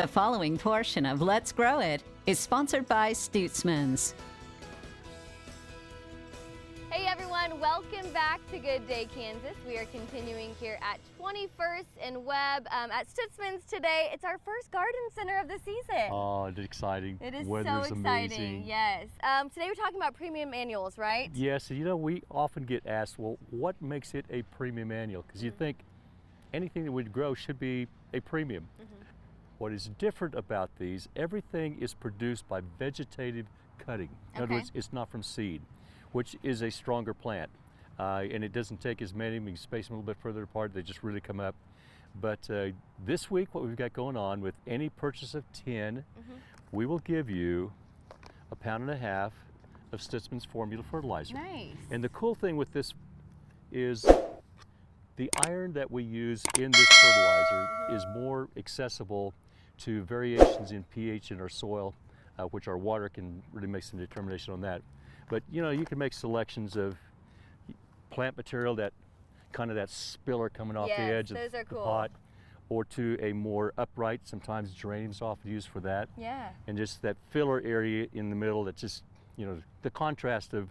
The following portion of Let's Grow It is sponsored by Stutzman's. Hey everyone, welcome back to Good Day Kansas. We are continuing here at 21st and Webb at Stutzman's today. It's our first garden center of the season. Oh, it's exciting. It is Weather's so exciting, amazing. yes. Today we're talking about premium annuals, right? Yes, and you know, we often get asked, well, what makes it a premium annual? Because you think anything that would grow should be a premium. What is different about these, everything is produced by vegetative cutting. In other words, it's not from seed, which is a stronger plant. And it doesn't take as many, we can space them a little bit further apart, they just really come up. But this week, what we've got going on with any purchase of 10, we will give you 1.5 pounds of Stutzman's formula fertilizer. Nice. And the cool thing with this is the iron that we use in this fertilizer is more accessible to variations in pH in our soil, which our water can really make some determination on that. But you know, you can make selections of plant material that kind of that spiller coming off the edge of the pot, or to a more upright, sometimes geraniums often used for that. Yeah. And just that filler area in the middle that just, you know, the contrast of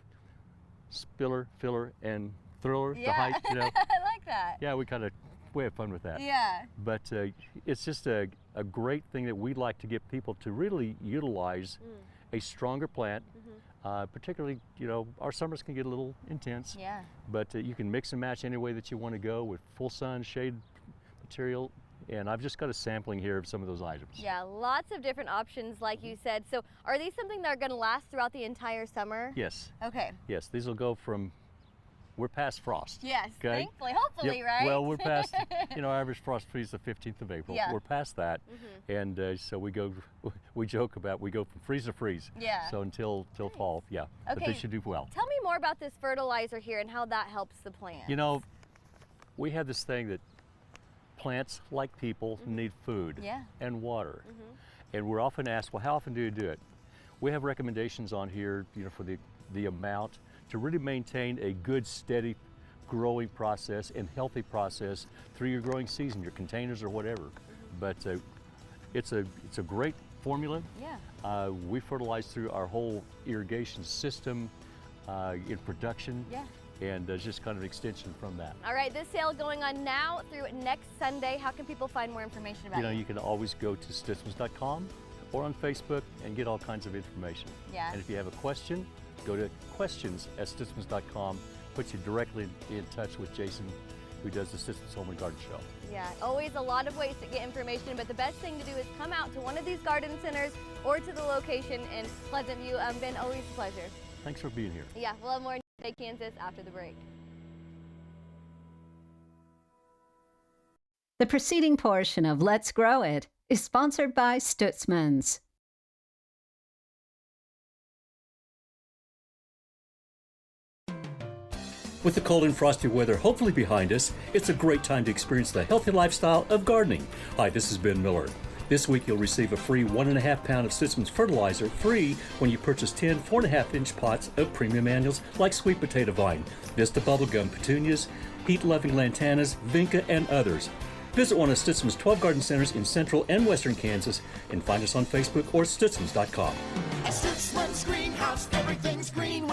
spiller, filler, and thriller, the height, you know. I like that. Yeah, we have fun with that. Yeah. But it's just a great thing that we'd like to get people to really utilize a stronger plant. Particularly, you know, our summers can get a little intense. Yeah. But you can mix and match any way that you want to go with full sun, shade material. And I've just got a sampling here of some of those items. Yeah, lots of different options, like you said. So are these something that are going to last throughout the entire summer? Yes. Okay. Yes, these will go from, we're past frost. Yes, okay? Thankfully, hopefully, Yep. right? Well, we're past, you know, average frost freeze the 15th of April. Yeah. We're past that. And so we joke about, we go from freeze to freeze. Yeah. So until fall, yeah. But they should do well. Tell me more about this fertilizer here and how that helps the plant. You know, we have this thing that plants, like people, need food and water. And we're often asked, well, how often do you do it? We have recommendations on here, you know, for the amount to really maintain a good, steady growing process and healthy process through your growing season, your containers or whatever. But it's a great formula. Yeah. We fertilize through our whole irrigation system in production. Yeah. And it's just kind of an extension from that. All right, this sale going on now through next Sunday. How can people find more information about it? You know, you can always go to Stutzmans.com or on Facebook and get all kinds of information. Yeah. And if you have a question, go to questions@Stutzmans.com. Puts you directly in touch with Jason, who does the Stutzmans Home and Garden Show. Yeah, always a lot of ways to get information, but the best thing to do is come out to one of these garden centers or to the location in Pleasant View. Ben, always a pleasure. Thanks for being here. Yeah, we'll have more in Good Day Kansas after the break. The preceding portion of Let's Grow It is sponsored by Stutzman's. With the cold and frosty weather hopefully behind us, it's a great time to experience the healthy lifestyle of gardening. Hi, this is Ben Miller. This week you'll receive a free 1.5 pounds of Stutzman's fertilizer free when you purchase 10 4.5-inch pots of premium annuals like Sweet Potato Vine, Vista Bubblegum Petunias, Heat-Loving Lantanas, Vinca, and others. Visit one of Stutzman's 12 garden centers in central and western Kansas and find us on Facebook or Stutzmans.com. A Stutzman's greenhouse, everything's green.